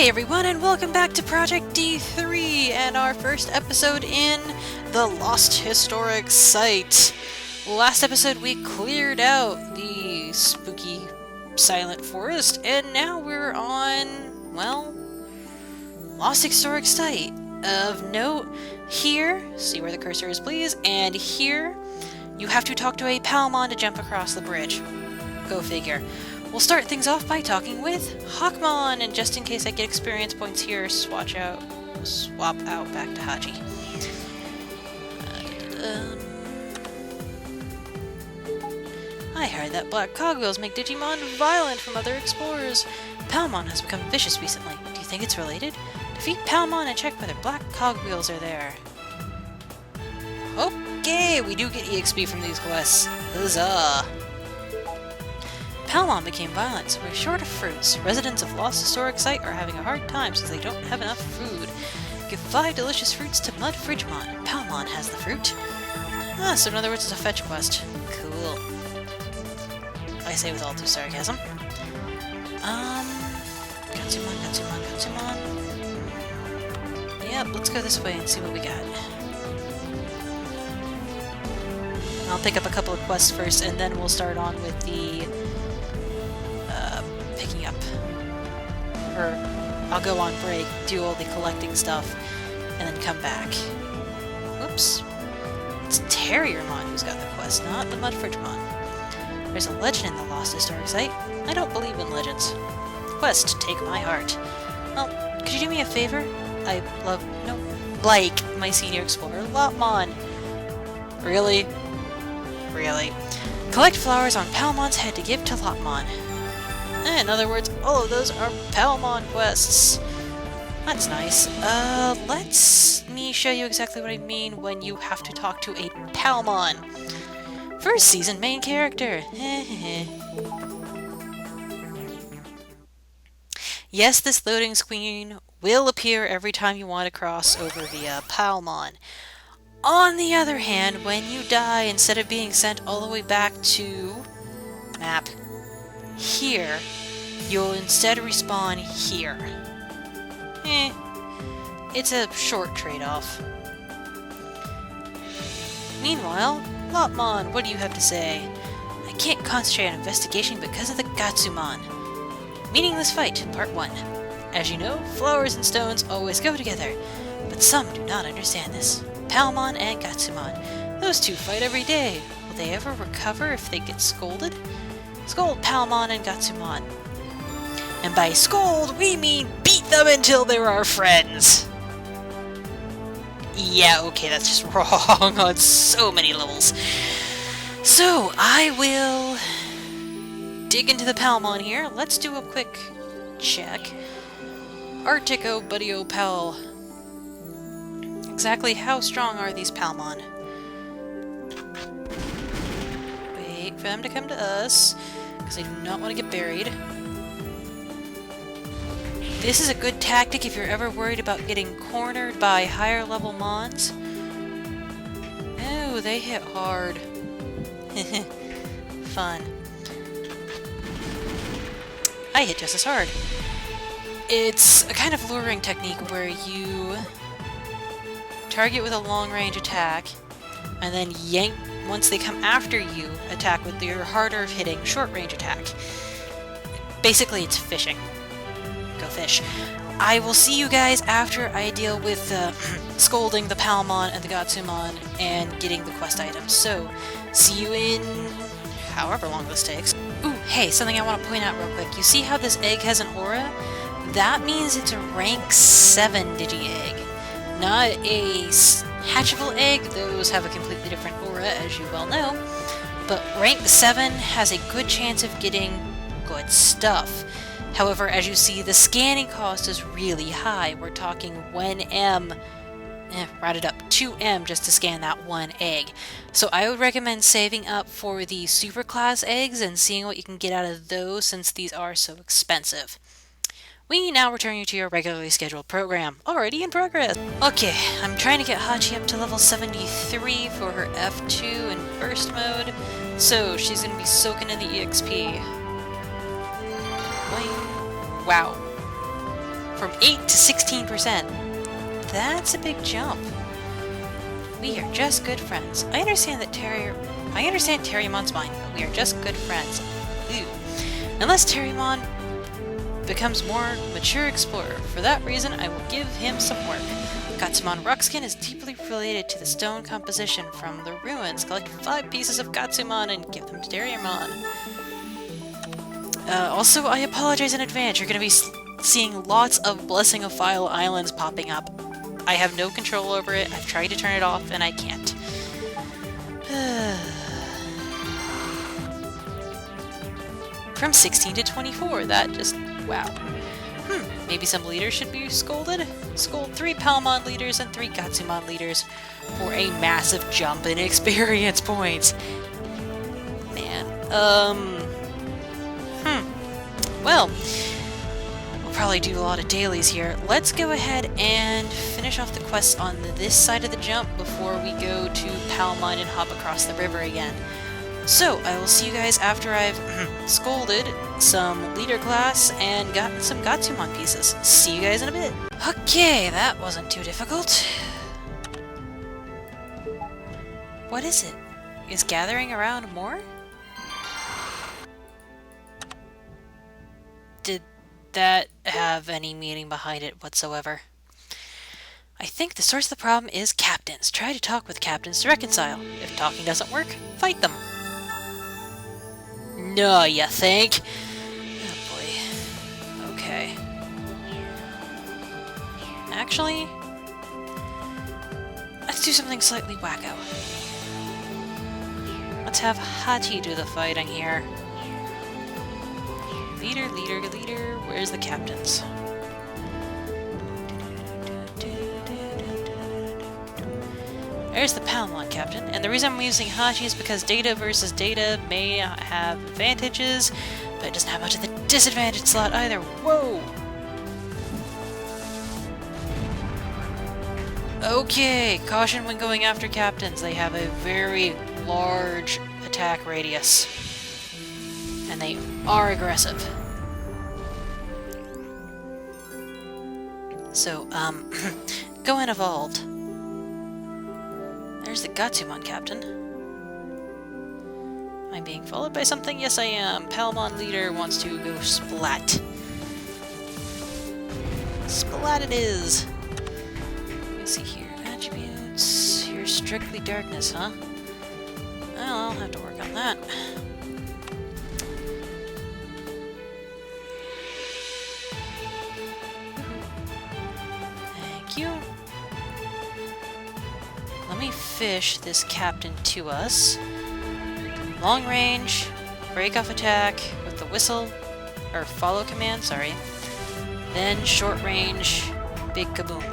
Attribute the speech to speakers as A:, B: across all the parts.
A: Hey everyone, and welcome back to Project D3 and our first episode in the Lost Historic Site. Last episode we cleared out the spooky silent forest, and now we're on, well, Lost Historic Site. Of note, here, see where the cursor is please, and here, you have to talk to a Belphemon to jump across the bridge. Go figure. We'll start things off by talking with Pschemon, and just in case I get experience points here, swap out back to Haji. I heard that black cogwheels make Digimon violent from other explorers. Belphemon has become vicious recently. Do you think it's related? Defeat Belphemon and check whether black cogwheels are there. Okay, we do get EXP from these quests. Huzzah! Belphemon became violent, so we're short of fruits. Residents of Lost Historic Site are having a hard time since they don't have enough food. Give 5 delicious fruits to Mud Fridgemon. Belphemon has the fruit. Ah, so in other words, it's a fetch quest. Cool. I say with all due sarcasm. Gatsumon. Yep, let's go this way and see what we got. I'll pick up a couple of quests first, and then we'll start on with the picking up. Or I'll go on break, do all the collecting stuff, and then come back. Oops. It's Terriermon who's got the quest, not the Mudfridgemon. There's a legend in the Lost Historic Site. I don't believe in legends. Quest, take my heart. Well, could you do me a favor? Like my senior explorer, Lilithmon. Really? Really. Collect flowers on Belphemon's head to give to Lilithmon. In other words, all of those are Belphemon quests. That's nice. Let me show you exactly what I mean when you have to talk to a Belphemon. First season main character. Yes, this loading screen will appear every time you want to cross over via Belphemon. On the other hand, when you die, instead of being sent all the way back to map here, you'll instead respawn here. It's a short trade-off. Meanwhile, Lilithmon, what do you have to say? I can't concentrate on investigation because of the Gatsumon. Meaningless Fight, Part 1. As you know, flowers and stones always go together, but some do not understand this. Belphemon and Gatsumon. Those two fight every day. Will they ever recover if they get scolded? Scold Belphemon and Gatsumon. And by scold, we mean beat them until they're our friends. Yeah, okay, that's just wrong on so many levels. So, I will dig into the Belphemon here. Let's do a quick check. Artico Buddy-O Pal. Exactly how strong are these Belphemon? Wait for them to come to us, because I do not want to get buried. This is a good tactic if you're ever worried about getting cornered by higher level mons. Oh, they hit hard. Fun. I hit just as hard. It's a kind of luring technique where you target with a long-range attack, and then yank once they come after you, attack with your harder-hitting short-range attack. Basically, it's fishing. Go fish. I will see you guys after I deal with scolding the Belphemon and the Gatsumon and getting the quest items. So, see you in however long this takes. Ooh, hey, something I want to point out real quick. You see how this egg has an aura? That means it's a rank 7 Digi egg. Not a hatchable egg, those have a completely different aura, as you well know, but rank 7 has a good chance of getting good stuff. However, as you see, the scanning cost is really high. We're talking 1M, rounded up 2M just to scan that one egg. So I would recommend saving up for the superclass eggs and seeing what you can get out of those since these are so expensive. We now return you to your regularly scheduled program. Already in progress! Okay, I'm trying to get Hachi up to level 73 for her F2 in burst mode, so she's gonna be soaking in the EXP. Wow. from 8 to 16%. That's a big jump. We are just good friends. I understand Terrimon's mind, but we are just good friends. Ew. Unless Terrimon becomes more mature explorer. For that reason, I will give him some work. Gatsumon Ruckskin is deeply related to the stone composition from the ruins. Collect 5 pieces of Gatsumon and give them to Terrimon. Also, I apologize in advance. You're going to be seeing lots of Blessing of File Islands popping up. I have no control over it. I've tried to turn it off, and I can't. From 16 to 24. That just... wow. Maybe some leaders should be scolded? Scold 3 Palmon leaders and 3 Gatsumon leaders for a massive jump in experience points. Man. Well, we'll probably do a lot of dailies here. Let's go ahead and finish off the quests on this side of the jump before we go to Palmon and hop across the river again. So, I will see you guys after I've scolded some leader class and gotten some Gatsumon pieces. See you guys in a bit. Okay, that wasn't too difficult. What is it? Is gathering around more? Did that have any meaning behind it whatsoever? I think the source of the problem is captains. Try to talk with captains to reconcile. If talking doesn't work, fight them. No, you think? Oh boy. Okay. Actually, let's do something slightly wacko. Let's have Hachi do the fighting here. Leader, where's the captains? There's the Palmon captain, and the reason I'm using Hachi is because data versus data may have advantages, but it doesn't have much of the disadvantage slot either. Whoa! Okay, caution when going after captains. They have a very large attack radius, and they are aggressive. So, go and evolved. There's the Gatsumon captain. Am I being followed by something? Yes, I am. Palmon leader wants to go splat. Splat it is. Let's see here. Attributes. You're strictly darkness, huh? Well, I'll have to work on that. Thank you. Let me fish this captain to us. Long range, break off attack with the whistle, or follow command, sorry. Then short range, big kaboom.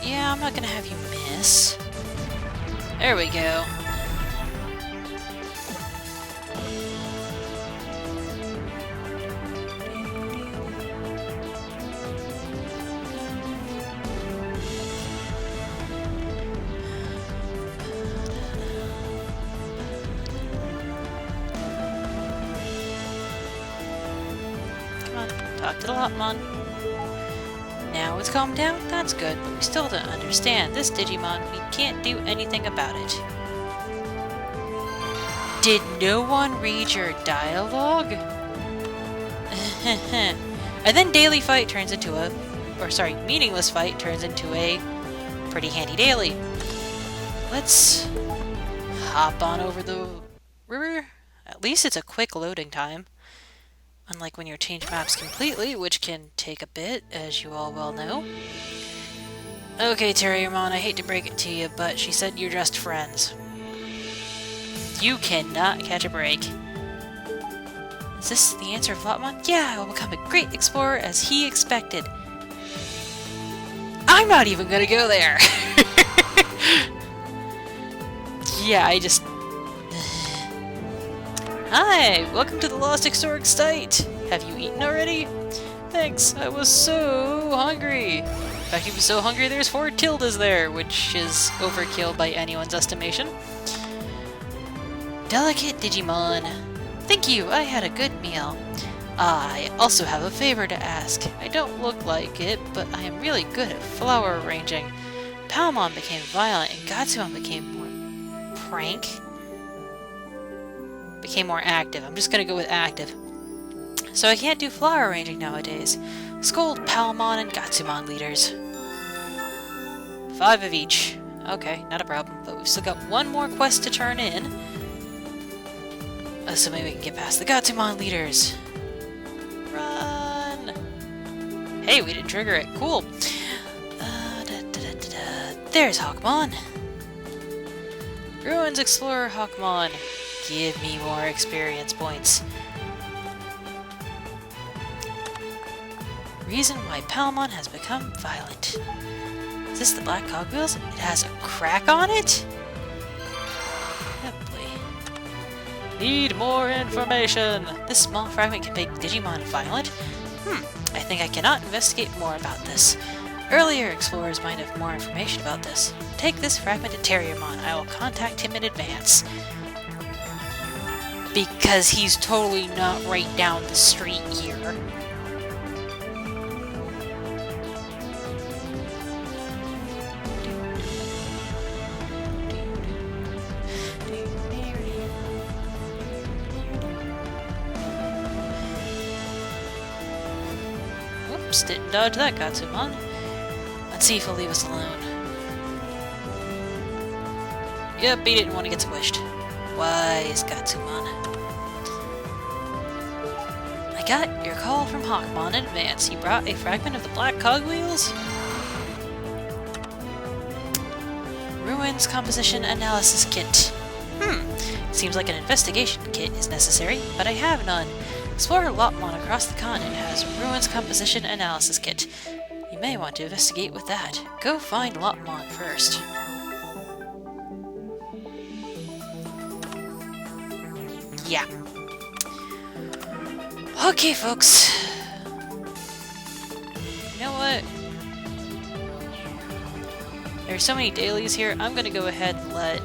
A: Yeah, I'm not gonna have you miss. There we go. Talk to the Lilithmon. Now it's calmed down? That's good, but we still don't understand. This Digimon, we can't do anything about it. Did no one read your dialogue? And then daily fight turns into a... or sorry, meaningless fight turns into a pretty handy daily. Let's hop on over the river. At least it's a quick loading time. Unlike when you change maps completely, which can take a bit, as you all well know. Okay, Terriermon, I hate to break it to you, but she said you're just friends. You cannot catch a break. Is this the answer of Lilithmon? Yeah, I will become a great explorer as he expected. I'm not even gonna go there! Yeah, I just... Hi! Welcome to the Lost Historic Site! Have you eaten already? Thanks, I was so hungry! In fact, he was so hungry there's 4 tildes there, which is overkill by anyone's estimation. Delicate Digimon. Thank you, I had a good meal. I also have a favor to ask. I don't look like it, but I am really good at flower arranging. Palmon became violent and Gatsumon became more prank? Became more active. I'm just gonna go with active. So I can't do flower arranging nowadays. Scold Palmon and Gatsumon leaders. 5 of each. Okay, not a problem. But we've still got one more quest to turn in. Assuming we can get past the Gatsumon leaders. Run! Hey, we didn't trigger it. Cool. There's Hawkmon. Ruins Explorer Hawkmon. Give me more experience points. Reason why Palmon has become violent. Is this the black cogwheels? It has a crack on it? Oh boy. Need more information! This small fragment can make Digimon violent? I think I cannot investigate more about this. Earlier explorers might have more information about this. Take this fragment to Terriermon. I will contact him in advance. Because he's totally not right down the street here. Whoops, didn't dodge that, Gatsumon. Let's see if he'll leave us alone. Yep, he didn't want to get squished. Wise Gatsumon. I got your call from Hawkmon in advance. He brought a fragment of the black cogwheels? Ruins Composition Analysis Kit. Seems like an investigation kit is necessary, but I have none. Explorer Lilithmon across the continent has Ruins Composition Analysis Kit. You may want to investigate with that. Go find Lilithmon first. Yeah. Okay, folks. You know what? There's so many dailies here, I'm gonna go ahead and let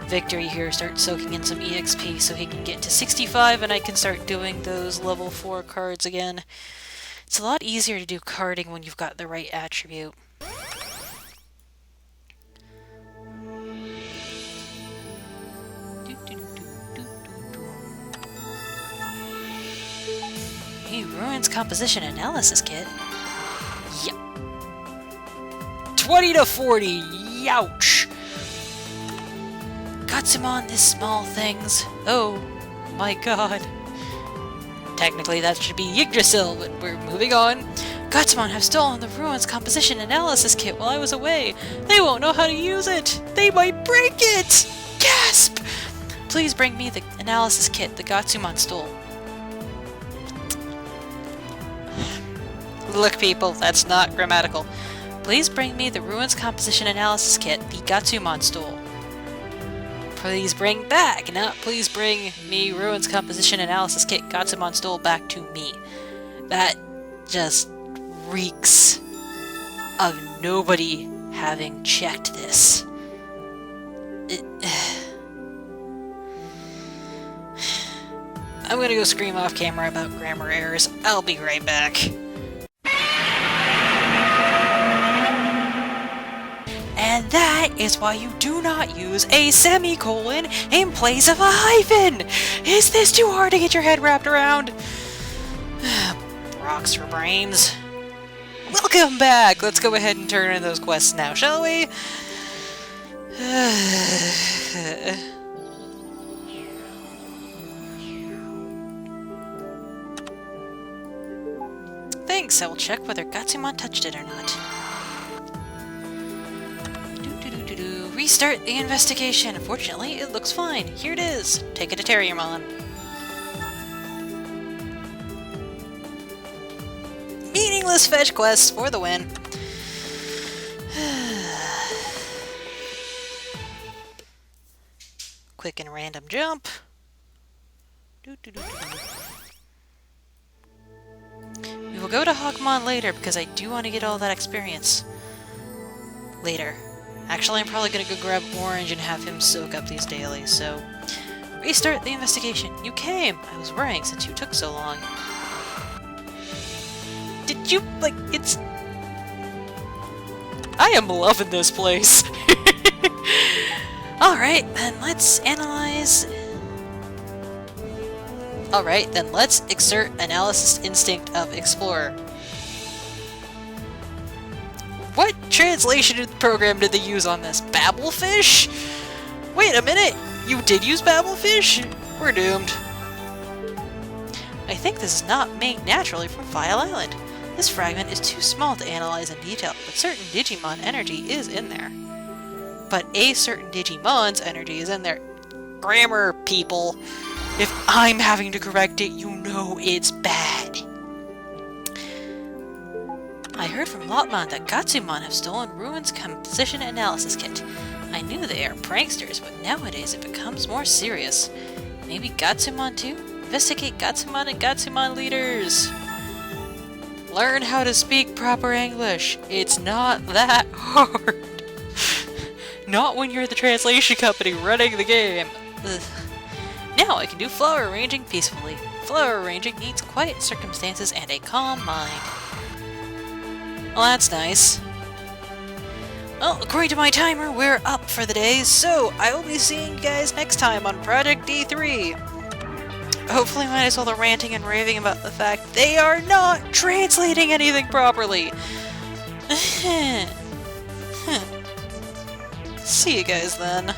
A: Victory here start soaking in some EXP so he can get to 65 and I can start doing those level 4 cards again. It's a lot easier to do carding when you've got the right attribute. Hey, Ruins Composition Analysis Kit? Yep. 20 to 40! Youch! Gatsumon, this small things. Oh my god. Technically that should be Yggdrasil, but we're moving on. Gatsumon have stolen the Ruins Composition Analysis Kit while I was away. They won't know how to use it. They might break it! Gasp! Please bring me the analysis kit the Gatsumon stole. Look people, that's not grammatical. Please bring me the Ruins Composition Analysis Kit the Gatsumon stole. Please bring back, not please bring me Ruins Composition Analysis Kit Gatsumon stole back to me. That just reeks of nobody having checked this. I'm gonna go scream off camera about grammar errors. I'll be right back. And that is why you do not use a semicolon in place of a hyphen! Is this too hard to get your head wrapped around? Rocks for brains. Welcome back! Let's go ahead and turn in those quests now, shall we? Thanks, I will check whether Gatsumon touched it or not. Restart the investigation. Fortunately, it looks fine. Here it is. Take it to Terriermon. Meaningless fetch quests for the win. Quick and random jump. We will go to Hawkmon later because I do want to get all that experience. Later. Actually, I'm probably gonna go grab Orange and have him soak up these dailies, so Restart the investigation. You came! I was worrying since you took so long. Did you, like, it's... I am loving this place! Alright, then let's analyze... Alright, then let's exert analysis instinct of Explorer. What translation program did they use on this? Babelfish? Wait a minute! You did use Babelfish? We're doomed. I think this is not made naturally from File Island. This fragment is too small to analyze in detail, but certain Digimon energy is in there. But a certain Digimon's energy is in there. Grammar, people! If I'm having to correct it, you know it's bad. I heard from Lilithmon that Gatsumon have stolen Ruin's composition analysis kit. I knew they are pranksters, but nowadays it becomes more serious. Maybe Gatsumon too? Investigate Gatsumon and Gatsumon leaders! Learn how to speak proper English. It's not that hard. Not when you're the translation company running the game. Ugh. Now I can do flower arranging peacefully. Flower arranging needs quiet circumstances and a calm mind. Well, that's nice. Well, according to my timer, we're up for the day, so I will be seeing you guys next time on Project D3. Hopefully minus all the ranting and raving about the fact they are not translating anything properly. See you guys then.